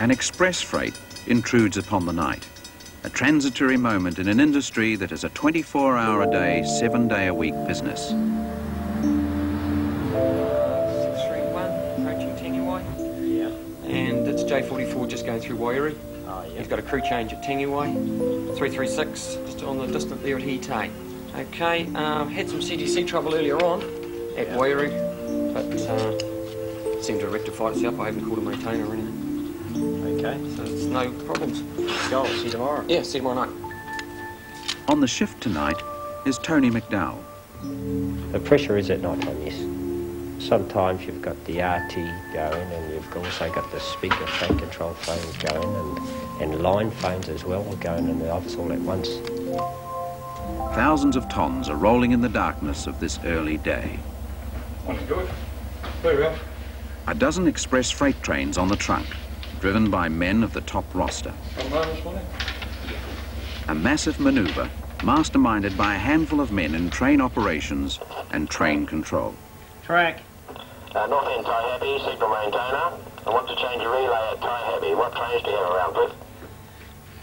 An express freight intrudes upon the night, a transitory moment in an industry that is a 24-hour-a-day, 7-day-a-week business. 631, approaching Tangiwai. Yeah. And it's J44 just going through Wairau. Oh, yeah. He's got a crew change at Tangiwai. 336, just on the distant there at Hitei. Okay, had some CGC trouble earlier on at Wairau, but seemed to have rectified itself. I haven't called a maintainer or anything. Okay. So it's no problems. Go, see you tomorrow. Yeah, see you tomorrow night. On the shift tonight is Tony McDowell. The pressure is at night time, yes. Sometimes you've got the RT going and you've also got the speaker train control phones going and line phones as well going in the office all at once. Thousands of tons are rolling in the darkness of this early day. Good. Very well. A dozen express freight trains on the trunk, driven by men of the top roster. A massive manoeuvre masterminded by a handful of men in train operations and train control. Track. North End Taihape, signal maintainer. I want to change a relay at Taihape. What trains do you have around, please?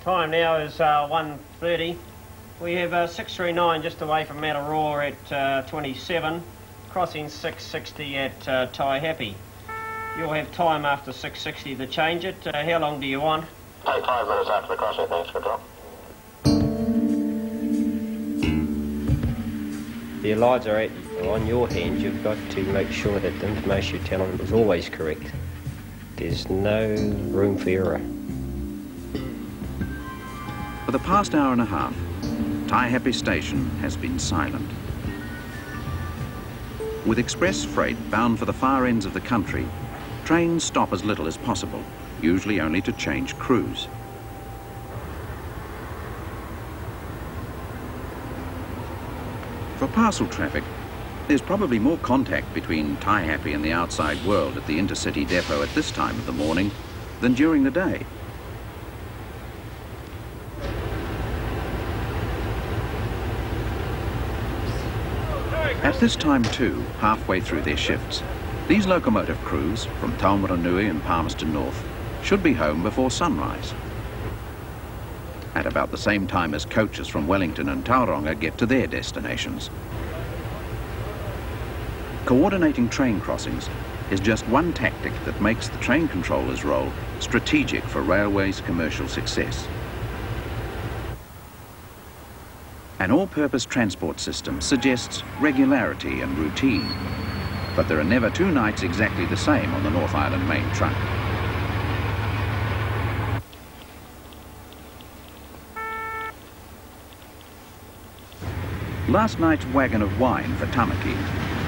Time now is 1:30. We have 639 just away from Mataroa at 27, crossing 660 at Taihape. You'll have time after 660 to change it. How long do you want? Take 5 minutes after the crossing, thanks, control. The lights are on your hand. You've got to make sure that the information you're telling them is always correct. There's no room for error. For the past hour and a half, Taihape Station has been silent. With express freight bound for the far ends of the country, trains stop as little as possible, usually only to change crews. For parcel traffic, there's probably more contact between Taihape and the outside world at the intercity depot at this time of the morning than during the day. At this time too, halfway through their shifts, these locomotive crews from Taumaranui and Palmerston North should be home before sunrise, at about the same time as coaches from Wellington and Tauranga get to their destinations. Coordinating train crossings is just one tactic that makes the train controller's role strategic for railways' commercial success. An all-purpose transport system suggests regularity and routine, but there are never two nights exactly the same on the North Island main trunk. Last night's wagon of wine for Tamaki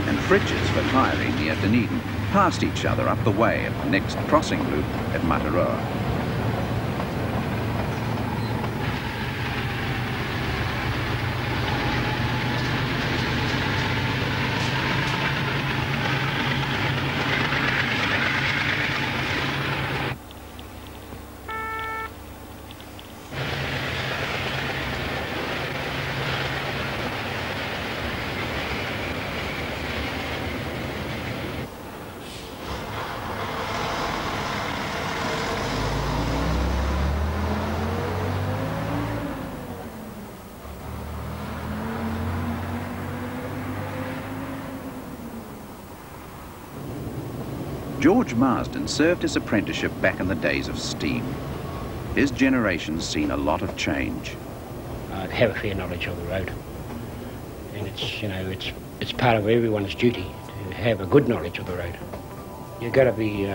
and fridges for Tairi near Dunedin passed each other up the way at the next crossing loop at Mataroa. George Marsden served his apprenticeship back in the days of steam. His generation's seen a lot of change. I have a fair knowledge of the road, and it's, you know, it's part of everyone's duty to have a good knowledge of the road. You've got to be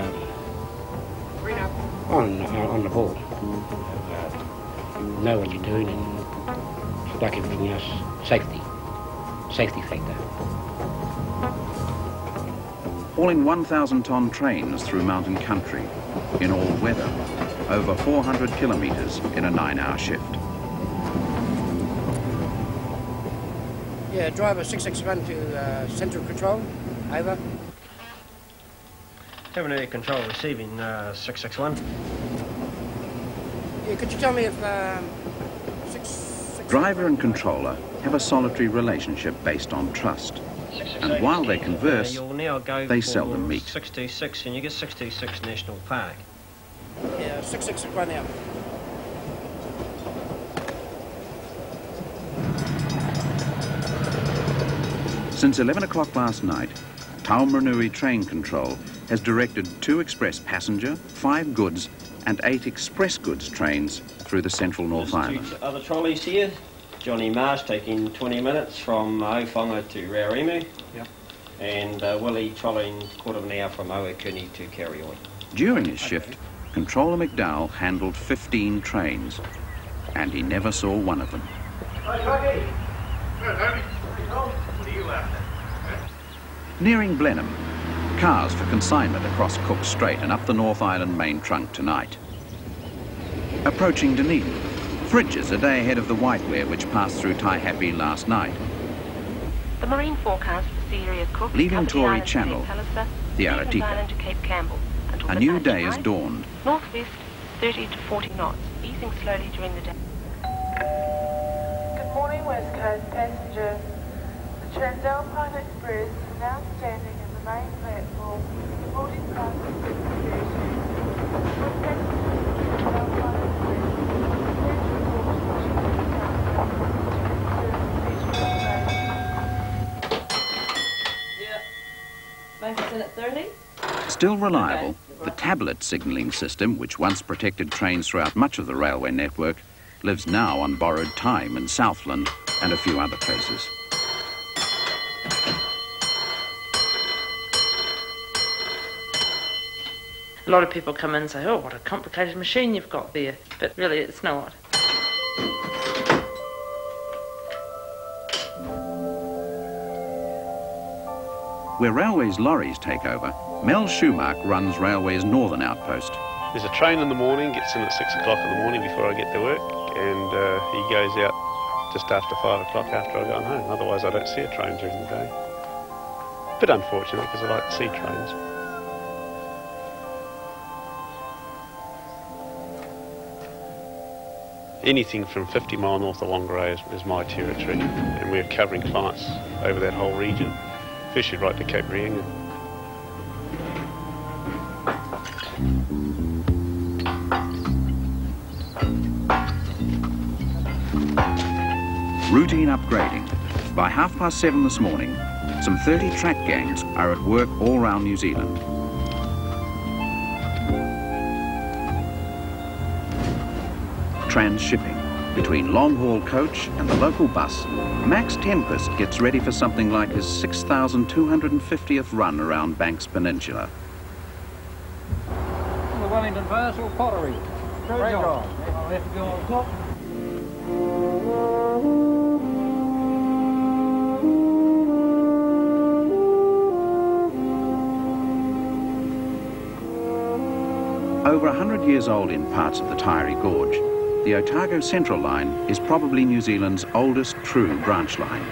on the ball, know what you're doing, and like everything else, safety factor. Hauling 1,000-ton trains through mountain country in all weather, over 400 kilometres in a 9-hour shift. Yeah, driver 661 to central control, over. Terminator control receiving 661. Yeah, could you tell me if 661... Driver and controller have a solitary relationship based on trust. And while they converse, they seldom meet. 66, and you get 66 National Park. Yeah, 6 run out. Since 11 o'clock last night, Taumarunui Train Control has directed 2 express passenger, 5 goods and 8 express goods trains through the central North Island. 2 other trolleys here. Johnny Marsh taking 20 minutes from Owhonga to Raurimu. Yep. And Willie trolling 1/4 of an hour from Owakuni to Karioi. During his shift, Controller McDowell handled 15 trains, and he never saw one of them. Nearing Blenheim, cars for consignment across Cook Strait and up the North Island main trunk tonight. Approaching Dunedin, fridges a day ahead of the whiteware which passed through Taihape last night. The marine forecast for the area Cook, Leaving Tory Channel, the Aratika. to Cape Campbell, A new day has dawned. Northwest 30 to 40 knots, easing slowly during the day. Good morning, West Coast passengers. The Transalpine Express is now standing in the main platform, boarding past the 6:30. With passengers of the Transalpine Express, please report to Yeah. Memphis in at 30. Still reliable, the tablet signalling system, which once protected trains throughout much of the railway network, lives now on borrowed time in Southland and a few other places. A lot of people come in and say, oh, what a complicated machine you've got there. But really, it's not. Where Railways lorries take over, Mel Schumark runs Railway's northern outpost. There's a train in the morning, gets in at 6 o'clock in the morning before I get to work, and he goes out just after 5 o'clock after I've gone home. Otherwise, I don't see a train during the day. Bit unfortunate, because I like to see trains. Anything from 50 mile north of Whangarei is my territory, and we're covering clients over that whole region, especially right to Cape Reinga. Routine upgrading. By 7:30 this morning, some 30 track gangs are at work all round New Zealand. Transshipping. Between long-haul coach and the local bus, Max Tempest gets ready for something like his 6,250th run around Banks Peninsula. The Wellington Vase or Pottery? Great job. I'll have to go on top. Over 100 years old in parts of the Taieri Gorge, the Otago Central Line is probably New Zealand's oldest true branch line.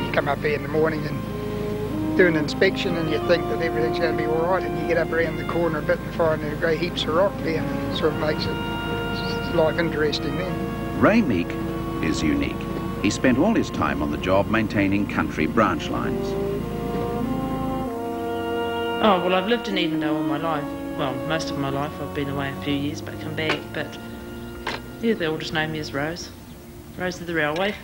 You come up here in the morning and do an inspection and you think that everything's going to be all right, and you get up around the corner a bit and find there are great heaps of rock there, and it sort of makes life interesting then. Ray Meek is unique. He spent all his time on the job maintaining country branch lines. Oh, well, I've lived in Edendale all my life. Well, most of my life. I've been away a few years, but come back. But, yeah, they all just know me as Rose. Rose of the Railway.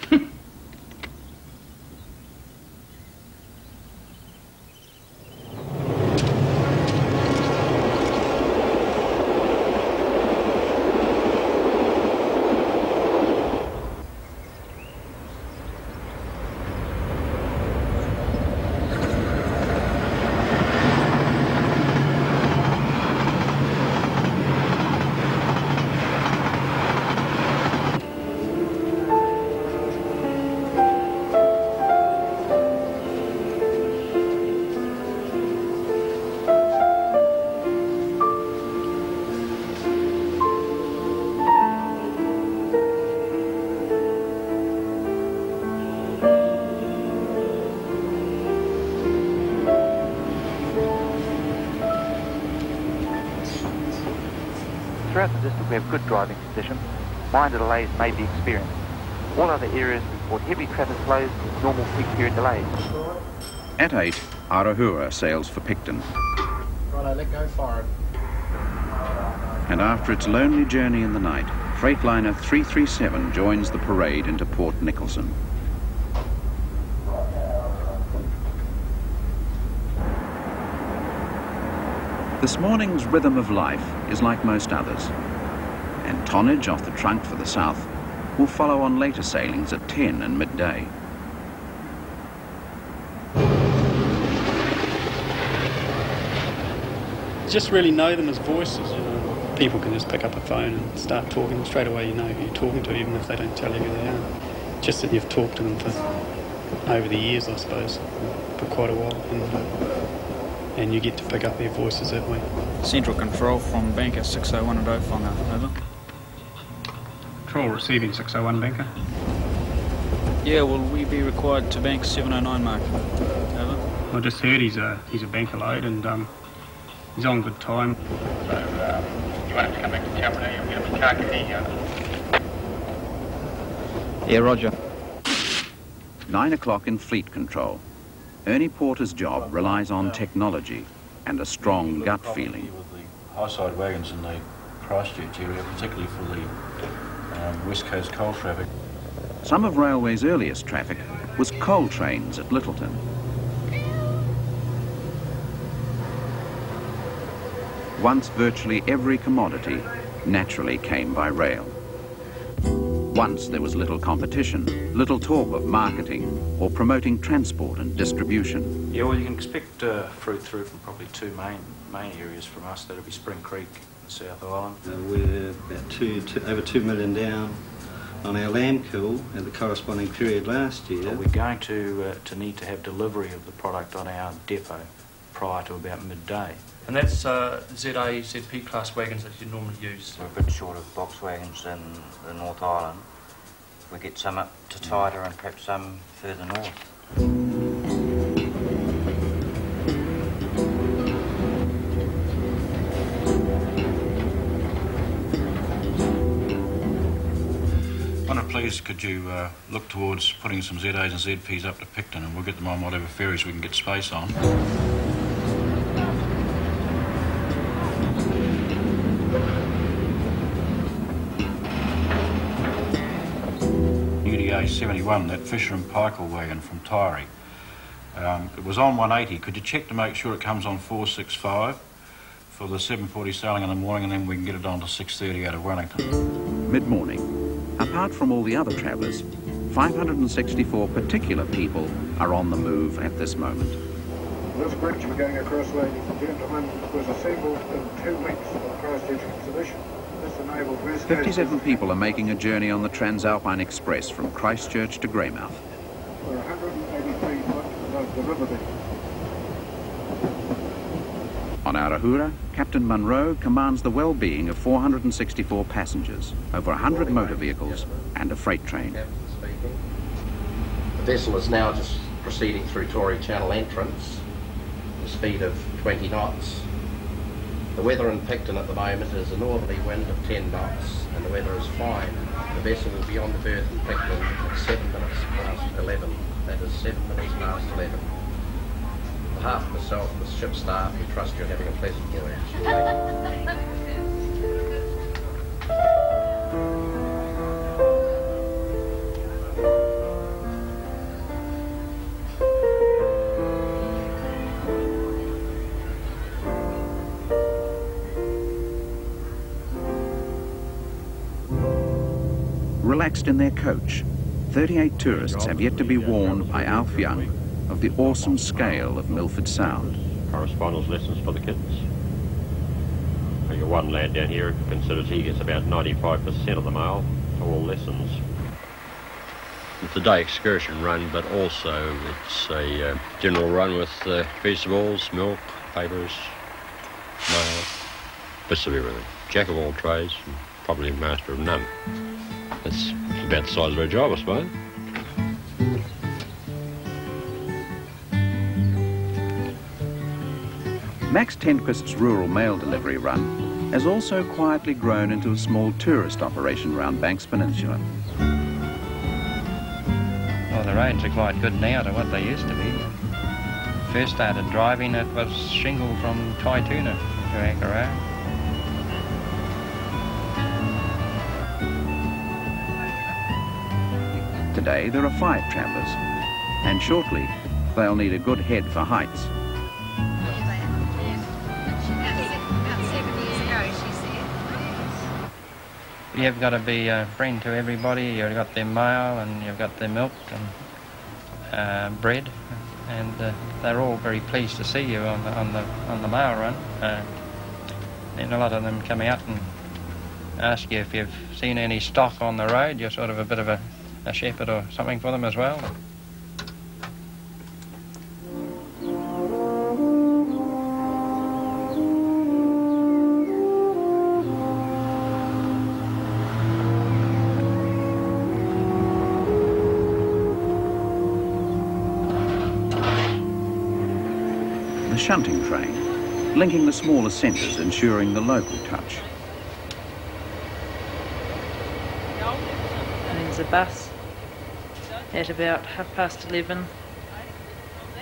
Throughout the district we have good driving conditions. Minor delays may be experienced. All other areas report heavy traffic flows with normal peak period delays. At 8, Arahura sails for Picton. Right, I let go forward. And after its lonely journey in the night, Freightliner 337 joins the parade into Port Nicholson. This morning's rhythm of life is like most others, and tonnage off the trunk for the south will follow on later sailings at 10 and midday. Just really know them as voices, you know. People can just pick up a phone and start talking. Straight away you know who you're talking to, even if they don't tell you who they are. Just that you've talked to them for over the years, I suppose, for quite a while. And you get to pick up their voices that way. Central Control from Banker 601 at Ofonga, over. Control receiving 601, Banker. Yeah, will we be required to bank 709, Mark? Over. I just heard he's a banker load and he's on good time. So you want him to come back to Tamarua, you'll get him in Takiti. Yeah, roger. 9 o'clock in fleet control. Ernie Porter's job relies on technology and a strong gut feeling. With the high-side wagons in the Christchurch area, particularly for the West Coast coal traffic. Some of Railway's earliest traffic was coal trains at Lyttelton. Once virtually every commodity naturally came by rail. Once there was little competition, little talk of marketing or promoting transport and distribution. Yeah, well, you can expect fruit through from probably two main areas from us. That'll be Spring Creek and South Island. We're about over 2 million down on our lamb kill at the corresponding period last year. But we're going to need to have delivery of the product on our depot prior to about midday. And that's ZA, ZP class wagons that you normally use? We're a bit short of box wagons in the North Island. We get some up to Taita and perhaps some further north. Please, could you look towards putting some ZAs and ZPs up to Picton, and we'll get them on whatever ferries we can get space on. UDA 71, that Fisher and Paykel wagon from Tyree. It was on 180. Could you check to make sure it comes on 465 for the 7:40 sailing in the morning, and then we can get it on to 6:30 out of Wellington? Mid-morning. Apart from all the other travellers, 564 particular people are on the move at this moment. This bridge we're going across, ladies and gentlemen, was assembled in 2 weeks for the Christchurch Exhibition. This enabled West Coast... 57 people are making a journey on the Transalpine Express from Christchurch to Greymouth. We're 183 foot above the riverbed. On Arahura, Captain Munro commands the well-being of 464 passengers, over 100 motor vehicles and a freight train. The vessel is now just proceeding through Tory Channel entrance, the speed of 20 knots. The weather in Picton at the moment is a northerly wind of 10 knots and the weather is fine. The vessel will be on the berth in Picton at 7 minutes past 11. That is 7 minutes past 11. On behalf of myself and the ship staff, we trust you're having a pleasant voyage. Relaxed in their coach, 38 tourists have yet to be warned by Alf Young of the awesome scale of Milford Sound. Correspondence lessons for the kids. Your one lad down here considers he gets about 95% of the mail for all lessons. It's a day excursion run, but also it's a general run with vegetables, milk, papers, mail, bits of everything. Jack of all trades, and probably master of none. That's about the size of her job, I suppose. Max Tenquist's rural mail delivery run has also quietly grown into a small tourist operation round Banks Peninsula. Well, the roads are quite good now to what they used to be. First started driving, it was shingle from Kaituna to Ankara. day there are 5 travellers, and shortly they'll need a good head for heights. You've got to be a friend to everybody. You've got their mail and you've got their milk and bread, and they're all very pleased to see you on the mail run. And a lot of them come out and ask you if you've seen any stock on the road. You're sort of a bit of a shepherd or something for them as well. The shunting train, linking the smaller centres, ensuring the local touch. And there's a bus at about 11:30,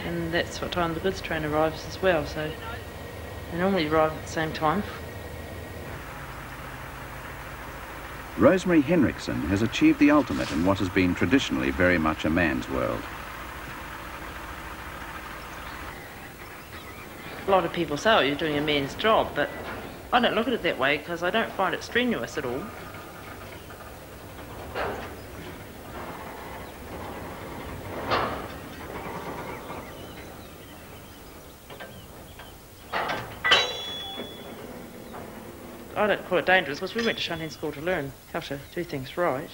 and that's what time the goods train arrives as well, so they normally arrive at the same time. Rosemary Henriksen has achieved the ultimate in what has been traditionally very much a man's world. A lot of people say, oh, you're doing a man's job, but I don't look at it that way because I don't find it strenuous at all. I don't call it dangerous because we went to shunting school to learn how to do things right.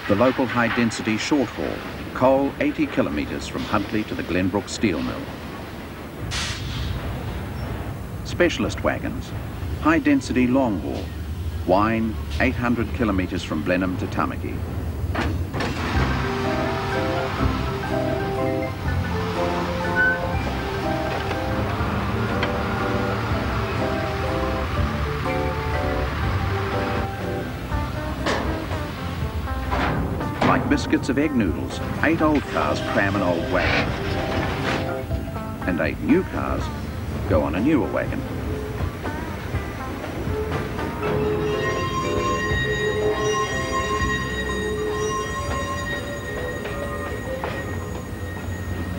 The local high-density short haul, coal 80 kilometres from Huntly to the Glenbrook steel mill. Specialist wagons, high-density long haul, wine 800 kilometres from Blenheim to Tamaki. Like biscuits of egg noodles, 8 old cars cram an old wagon. And 8 new cars go on a newer wagon.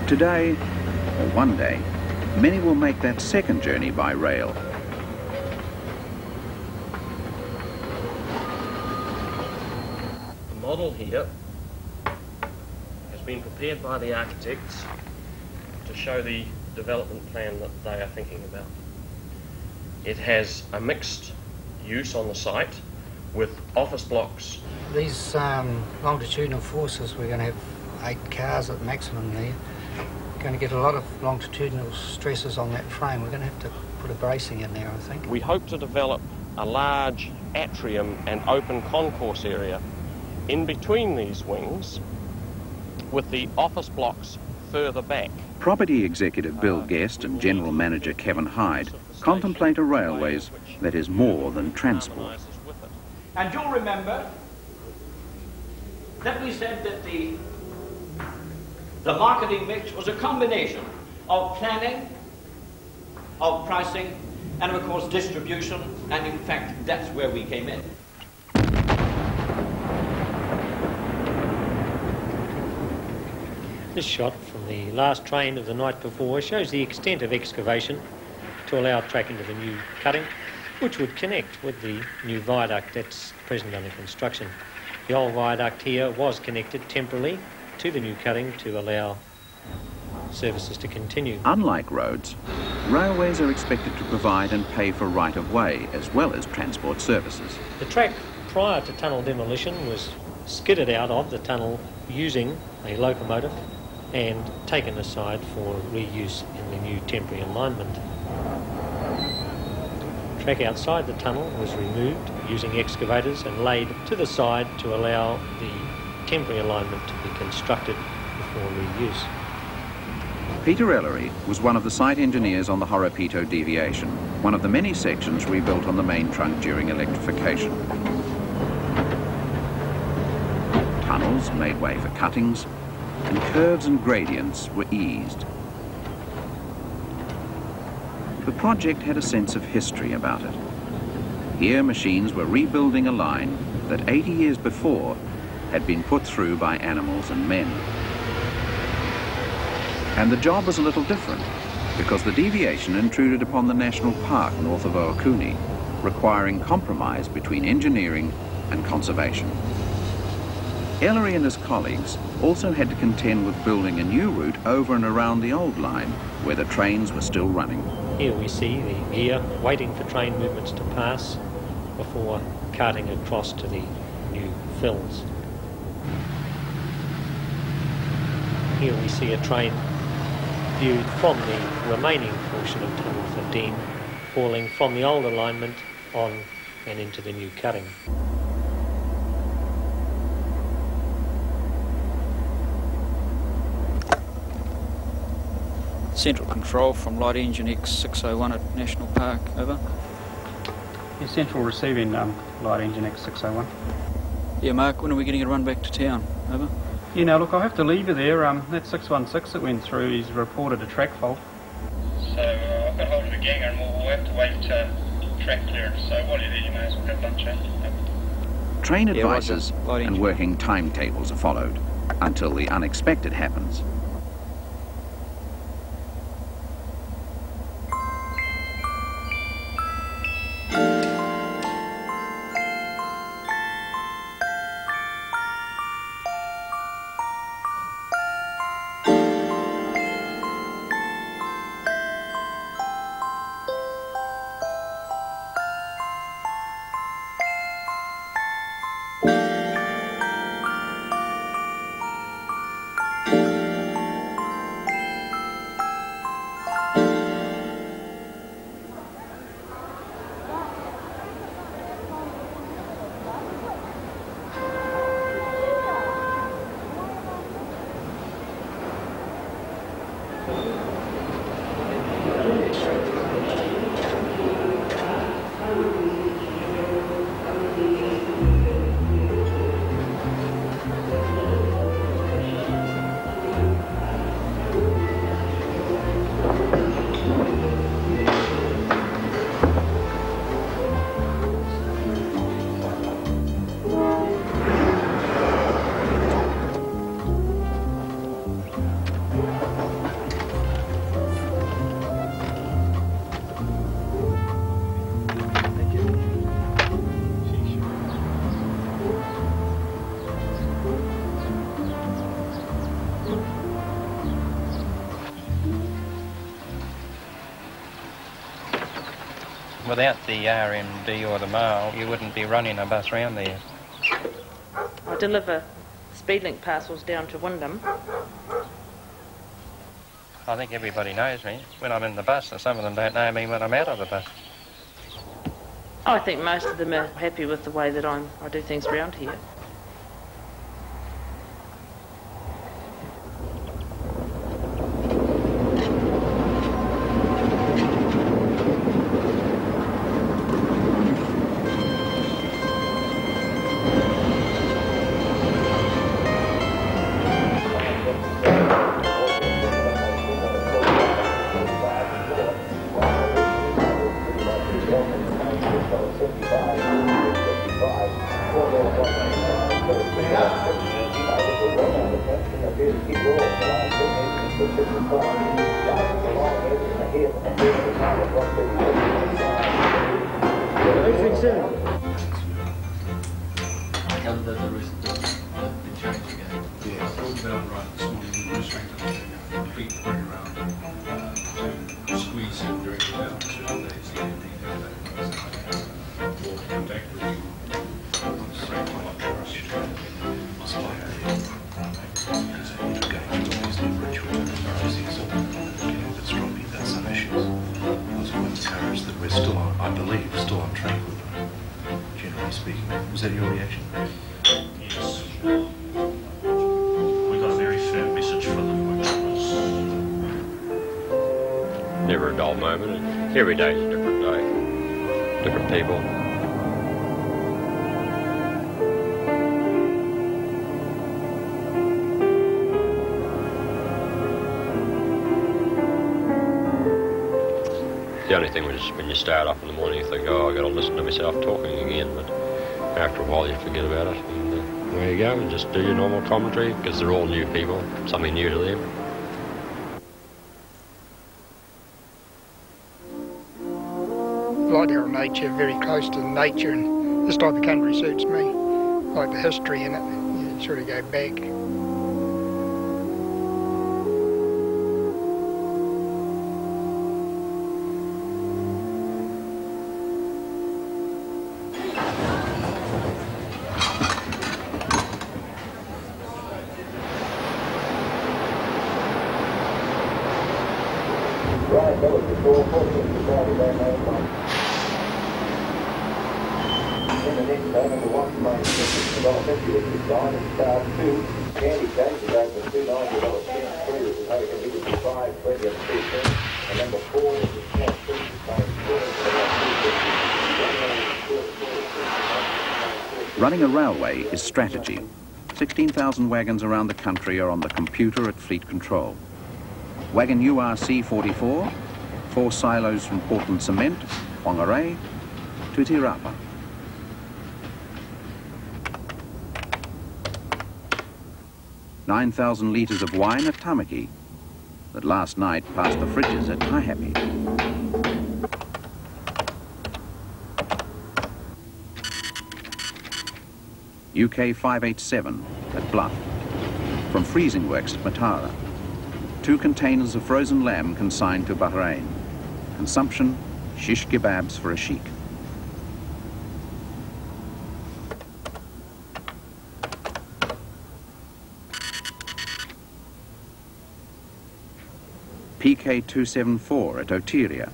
Today, or one day, many will make that second journey by rail. The model here has been prepared by the architects to show the development plan that they are thinking about. It has a mixed use on the site with office blocks. These longitudinal forces, we're going to have 8 cars at maximum there. Going to get a lot of longitudinal stresses on that frame. We're going to have to put a bracing in there, I think. We hope to develop a large atrium and open concourse area in between these wings with the office blocks further back. Property executive Bill Guest and general manager Kevin Hyde contemplate a railways that is more than transport. And you'll remember that we said that the marketing mix was a combination of planning, of pricing, and of course distribution, and in fact that's where we came in. This shot from the last train of the night before shows the extent of excavation to allow track into the new cutting, which would connect with the new viaduct that's present under construction. The old viaduct here was connected temporarily to the new cutting to allow services to continue. Unlike roads, railways are expected to provide and pay for right-of-way as well as transport services. The track prior to tunnel demolition was skidded out of the tunnel using a locomotive and taken aside for reuse in the new temporary alignment. Track outside the tunnel was removed using excavators and laid to the side to allow the temporary alignment to be constructed before reuse. Peter Ellery was one of the site engineers on the Horopito deviation, one of the many sections rebuilt on the main trunk during electrification. Tunnels made way for cuttings, and curves and gradients were eased. The project had a sense of history about it. Here machines were rebuilding a line that 80 years before had been put through by animals and men. And the job was a little different, because the deviation intruded upon the national park north of Ohakune, requiring compromise between engineering and conservation. Ellery and his colleagues also had to contend with building a new route over and around the old line, where the trains were still running. Here we see the gear waiting for train movements to pass before carting across to the new fills. Here we see a train viewed from the remaining portion of Tunnel 15, hauling from the old alignment on and into the new cutting. Central control from Light Engine X601 at National Park, over. Yeah, central receiving Light Engine X601. Yeah, Mark, when are we getting a run back to town, over? Yeah, now look, I'll have to leave you there. That 616 that went through, he's reported a track fault. So I've got hold of a ganger and we'll have to wait track clearance. So while you're there, you may as well have lunch, eh? Train advices and working timetables are followed until the unexpected happens. Without the RMD or the mail, you wouldn't be running a bus round there. I deliver Speedlink parcels down to Wyndham. I think everybody knows me when I'm in the bus, and some of them don't know me when I'm out of the bus. I think most of them are happy with the way that I do things around here. Every day is a different day, different people. The only thing was when you start up in the morning, you think, oh, I've got to listen to myself talking again, but after a while you forget about it, and there you go, and just do your normal commentary, because they're all new people, something new to them. I like our nature, very close to nature, and this type of country suits me. I like the history in it, you sort of go back. Running a railway is strategy. 16,000 wagons around the country are on the computer at Fleet Control. Wagon URC-44, 4 silos from Portland Cement, Whangarei to Tirapa. $9,000 litres of wine at Tamaki that last night passed the fridges at Taihape. UK 587 at Bluff. From freezing works at Matara. 2 containers of frozen lamb consigned to Bahrain. Consumption, shish kebabs for a sheikh. PK274 at Oteria.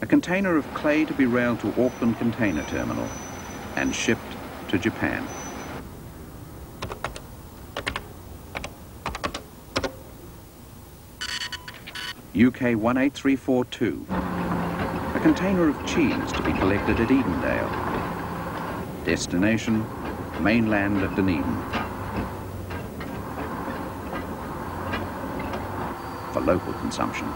A container of clay to be railed to Auckland Container Terminal and shipped to Japan. UK 18342. A container of cheese to be collected at Edendale. Destination, mainland at Dunedin. For local consumption.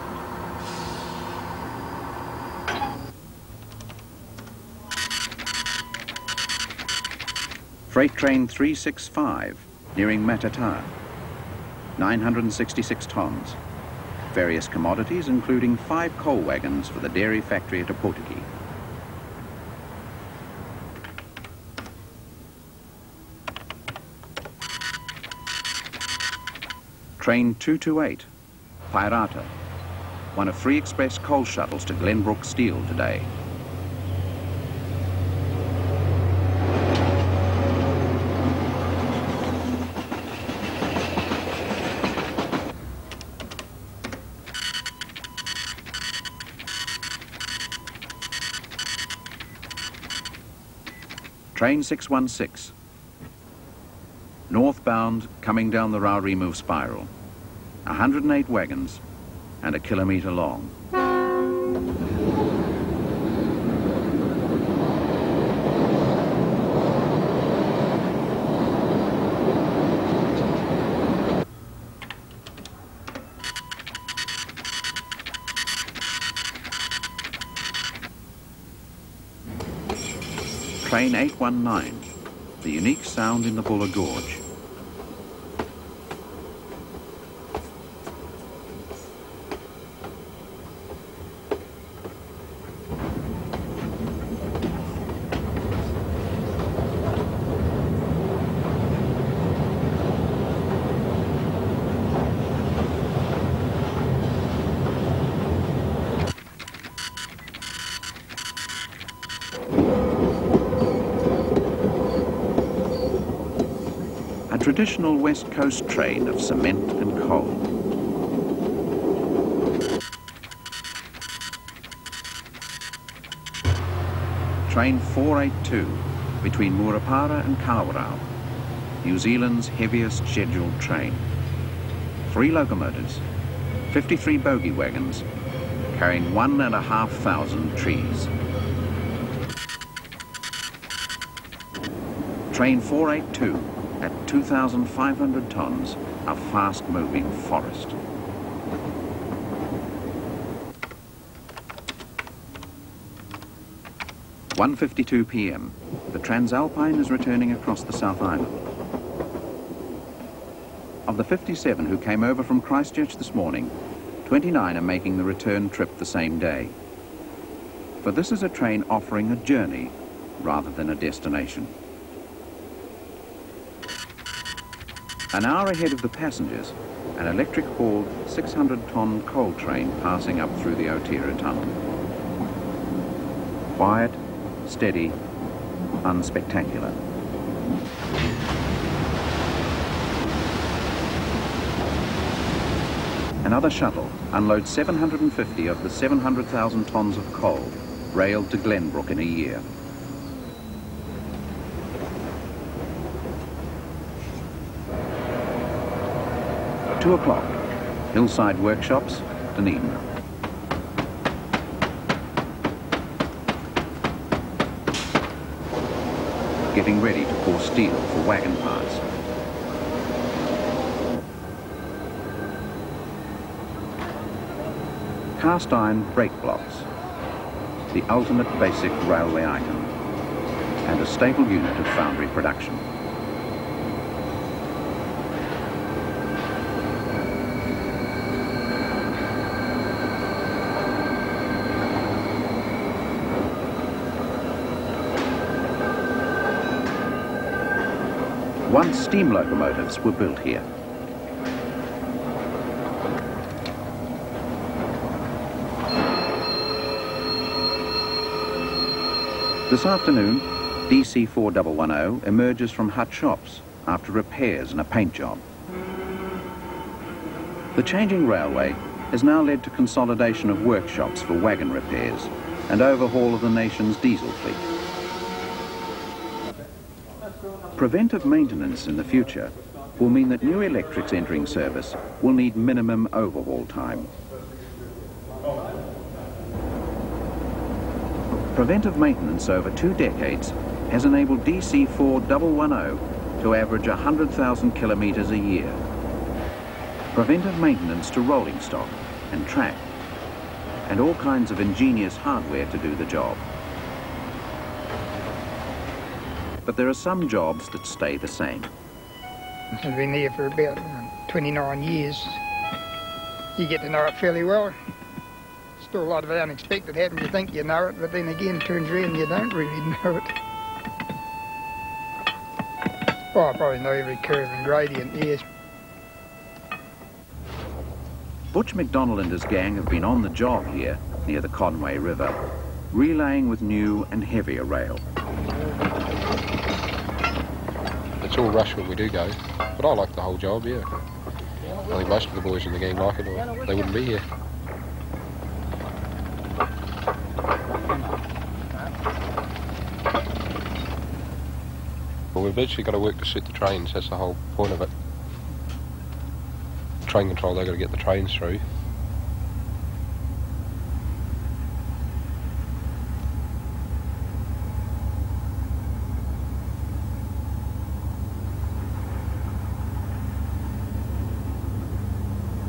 Freight train 365, nearing Matata. 966 tonnes. Various commodities, including 5 coal wagons for the dairy factory at Opotiki. Train 228, Pairata, one of 3 express coal shuttles to Glenbrook Steel today. Train 616, northbound coming down the Raurimu spiral, 108 wagons and 1 kilometre long. Train 819, the unique sound in the Buller Gorge. Traditional West Coast train of cement and coal. Train 482 between Murupara and Kawerau, New Zealand's heaviest scheduled train. 3 locomotives, 53 bogie wagons, carrying 1,500 trees. Train 482 at 2,500 tonnes of fast-moving forest. 1:52 p.m. The Transalpine is returning across the South Island. Of the 57 who came over from Christchurch this morning, 29 are making the return trip the same day. For this is a train offering a journey rather than a destination. An hour ahead of the passengers, an electric-hauled 600-ton coal train passing up through the Otira Tunnel. Quiet, steady, unspectacular. Another shuttle unloads 750 of the 700,000 tons of coal railed to Glenbrook in a year. At 2 o'clock, Hillside Workshops, Dunedin. Getting ready to pour steel for wagon parts. Cast iron brake blocks, the ultimate basic railway item, and a staple unit of foundry production. Once steam locomotives were built here. This afternoon, DC 4110 emerges from Hut Shops after repairs and a paint job. The changing railway has now led to consolidation of workshops for wagon repairs and overhaul of the nation's diesel fleet. Preventive maintenance in the future will mean that new electrics entering service will need minimum overhaul time. Preventive maintenance over 2 decades has enabled DC 4110 to average 100,000 kilometres a year. Preventive maintenance to rolling stock and track, and all kinds of ingenious hardware to do the job. But there are some jobs that stay the same. I've been here for about 29 years. You get to know it fairly well. Still a lot of unexpected happens. You think you know it, but then again turns around you don't really know it. Well, I probably know every curve and gradient, yes. Butch McDonald and his gang have been on the job here, near the Conway River, relaying with new and heavier rail. It's all rush when we do go, but I like the whole job, yeah. I think most of the boys in the gang like it, or they wouldn't be here. Well, we've literally got to work to suit the trains, that's the whole point of it. Train control, they've got to get the trains through.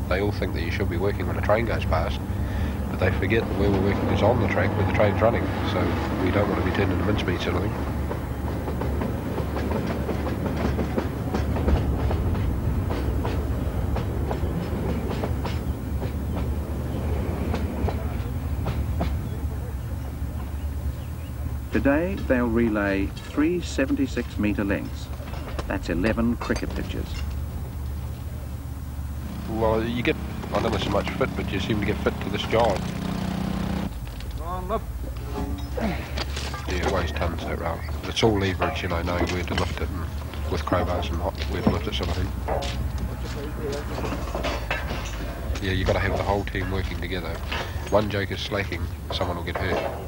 They all think that you should be working when a train goes past, but they forget that where we're working is on the track where the train's running, so we don't want to be turned into mincemeat sort of thing. Today they'll relay 3 76-metre lengths. That's 11 cricket pitches. Well, you get, I don't know so much fit, but you seem to get fit to this job. On up. Yeah, it weighs tons, that rail. It's all leverage, you know, knowing where to lift it, and with crowbars and where to lift it sort of thing. Yeah, you've got to have the whole team working together. One joke is slacking, someone will get hurt.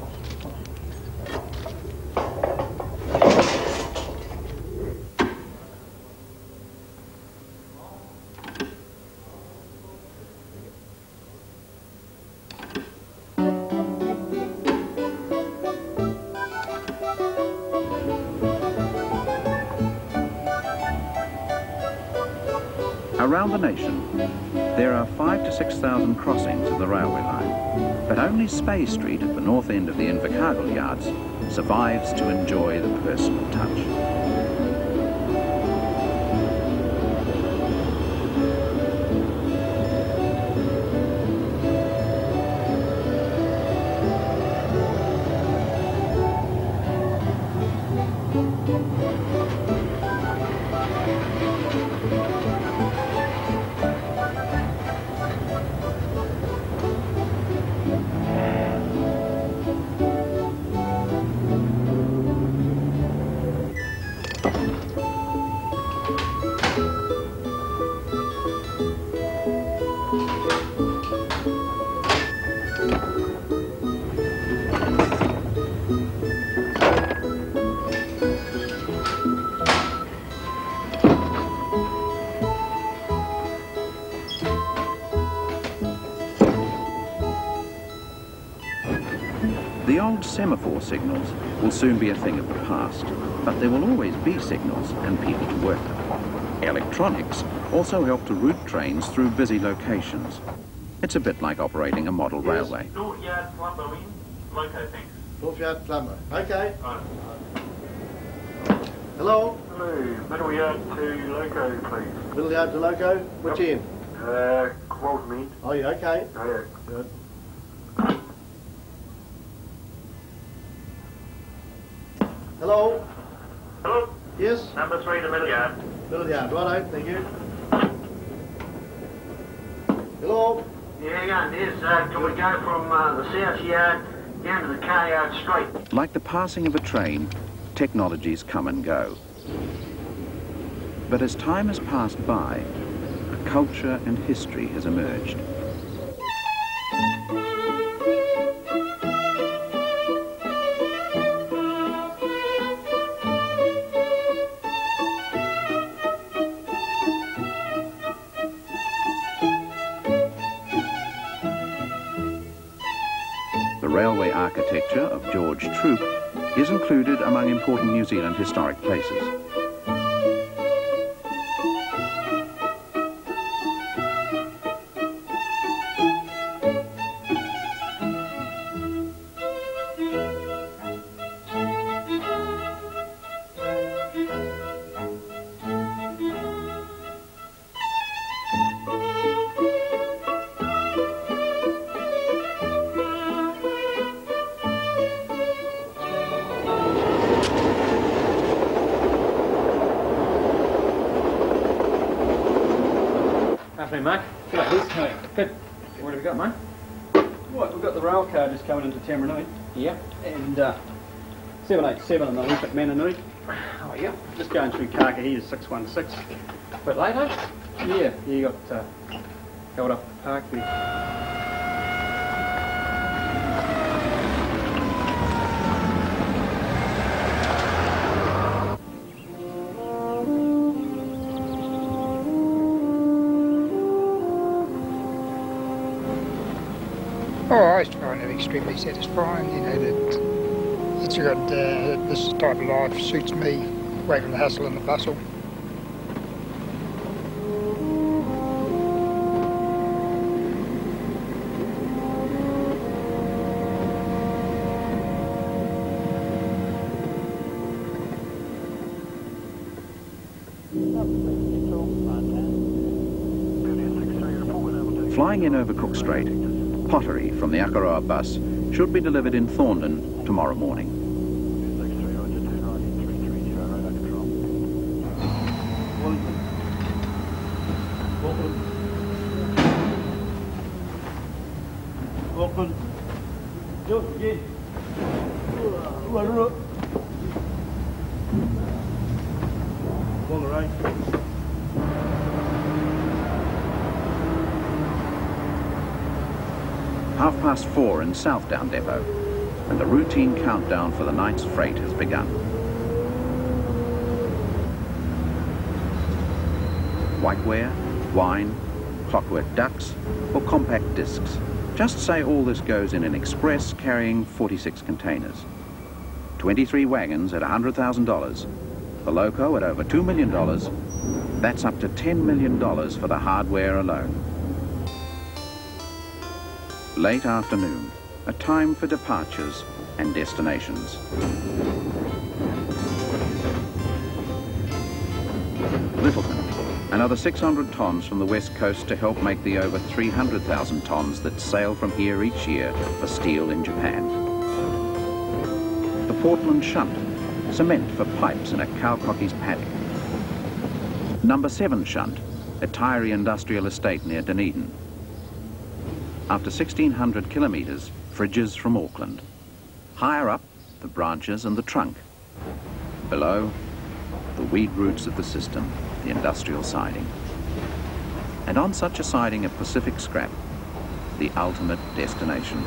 Around the nation, there are 5,000 to 6,000 crossings of the railway line, but only Spey Street at the north end of the Invercargill yards survives to enjoy the personal touch. The old semaphore signals will soon be a thing of the past, but there will always be signals and people to work them. Electronics also help to route trains through busy locations. It's a bit like operating a model railway. North-yard plumber in, loco, thanks. North-yard plumber, okay. Hello? Hello, middle yard to loco, please. Middle yard to loco, which end? Qualtermead. Oh, yeah, okay. Oh, yeah. Good. Hello? Hello? Yes? Number 3 to middle yard. Middle yard, righto, thank you. Hello? Yeah, hang on, can we go from the south yard down to the car yard straight? Like the passing of a train, technologies come and go. But as time has passed by, a culture and history has emerged. The railway architecture of George Troop is included among important New Zealand historic places. Afternoon, Mark. Good, Liz. Good. What have we got, mate? What, we've got the rail car just coming into Tamarunui. Yeah. And 787 on the link at Mananui. Oh, yeah. Just going through Kākehia 616. A bit later? Yeah, you got held up at the park there. Oh, I find it extremely satisfying, you know, that it's got this type of life suits me, away from the hustle and the bustle. Flying in over Cook Strait, pottery from the Akaroa bus should be delivered in Thorndon tomorrow morning. Half past 4 in Southdown Depot, and the routine countdown for the night's freight has begun. Whiteware, wine, clockwork ducks, or compact discs. Just say all this goes in an express carrying 46 containers. 23 wagons at $100,000. The loco at over $2 million. That's up to $10 million for the hardware alone. Late afternoon, a time for departures and destinations. Lyttelton, another 600 tonnes from the west coast to help make the over 300,000 tonnes that sail from here each year for steel in Japan. The Portland Shunt, cement for pipes in a cowcocky's paddock. Number 7 Shunt, at Taieri Industrial Estate near Dunedin. After 1,600 kilometres, fridges from Auckland. Higher up, the branches and the trunk. Below, the weed roots of the system, the industrial siding. And on such a siding at Pacific Scrap, the ultimate destination.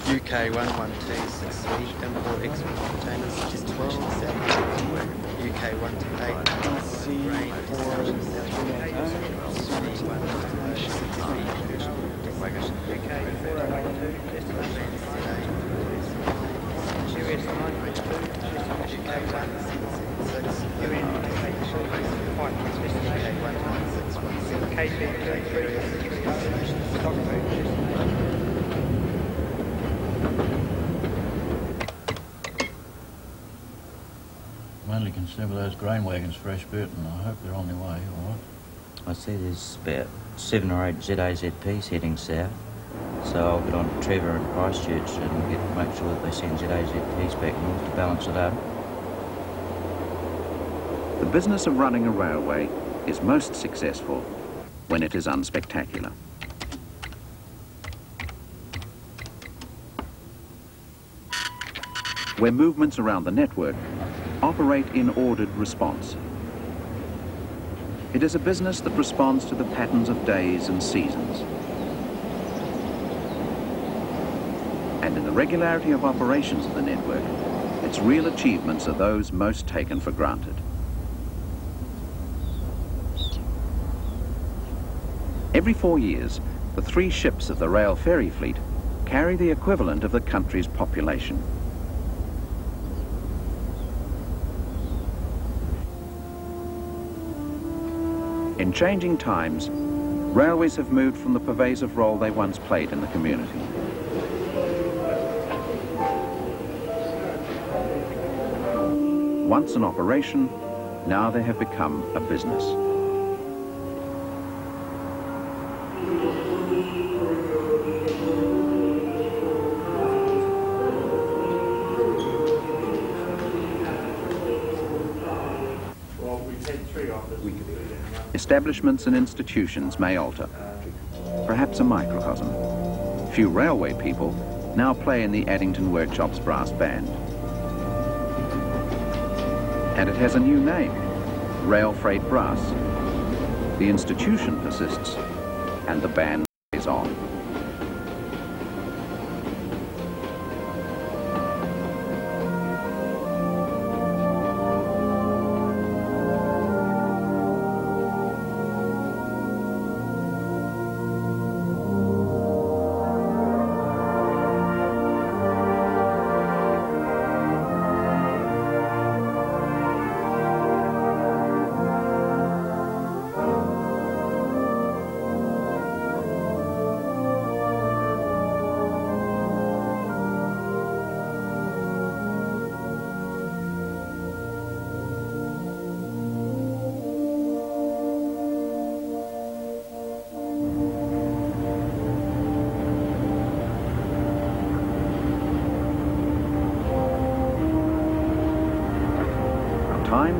UK 11263, import export containers, destination South UK 128, grain, destination South UK 4092, destination US 932, UK 166, KP 33, Stockholm. I'm only concerned with those grain wagons for Ashburton. I hope they're on their way, all right? I see there's about 7 or 8 ZAZPs heading south, so I'll get on to Trevor and Christchurch and make sure that they send ZAZPs back north to balance it up. The business of running a railway is most successful when it is unspectacular. Where movements around the network operate in ordered response. It is a business that responds to the patterns of days and seasons. And in the regularity of operations of the network, its real achievements are those most taken for granted. Every 4 years, the 3 ships of the rail ferry fleet carry the equivalent of the country's population. In changing times, railways have moved from the pervasive role they once played in the community. Once an operation, now they have become a business. Establishments and institutions may alter, perhaps a microcosm. Few railway people now play in the Addington Workshops brass band. And it has a new name, Rail Freight Brass. The institution persists, and the band is on.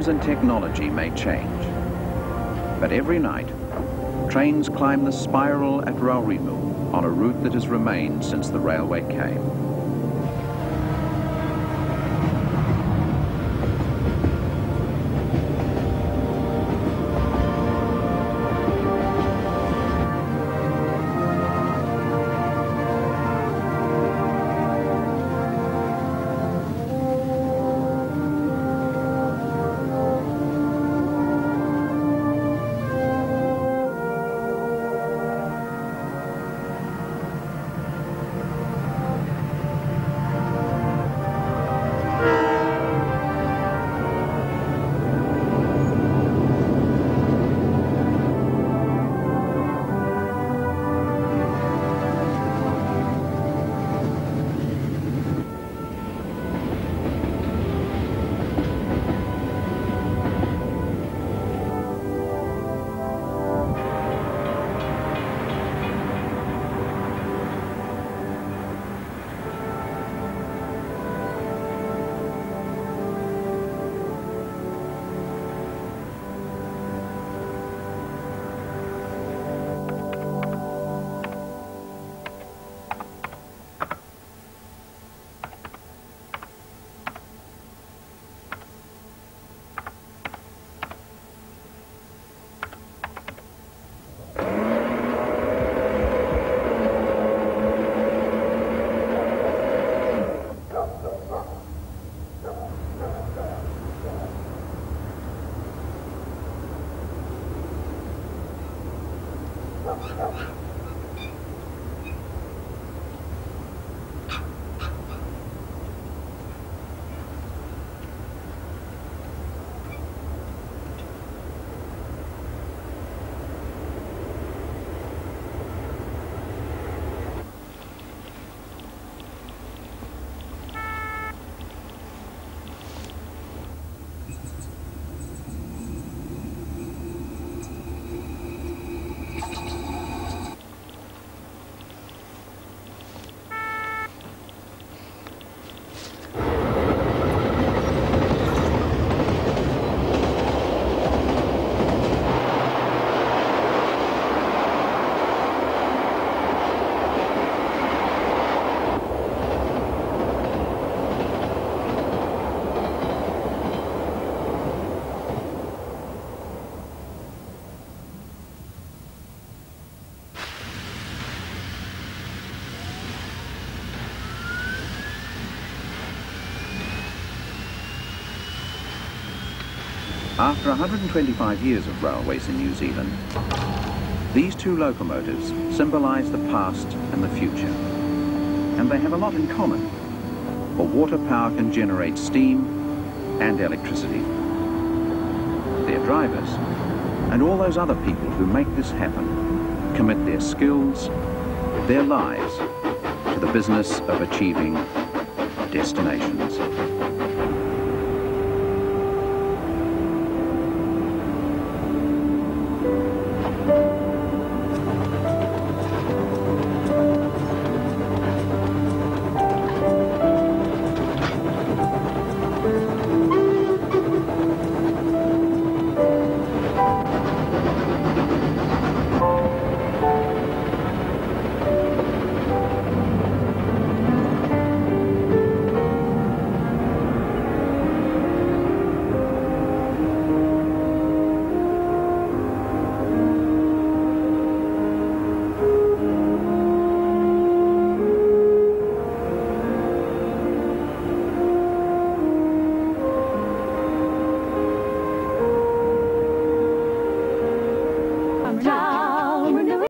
Times and technology may change, but every night, trains climb the spiral at Raurimu on a route that has remained since the railway came. After 125 years of railways in New Zealand, these two locomotives symbolise the past and the future. And they have a lot in common, for water power can generate steam and electricity. Their drivers, and all those other people who make this happen, commit their skills, their lives, to the business of achieving destinations.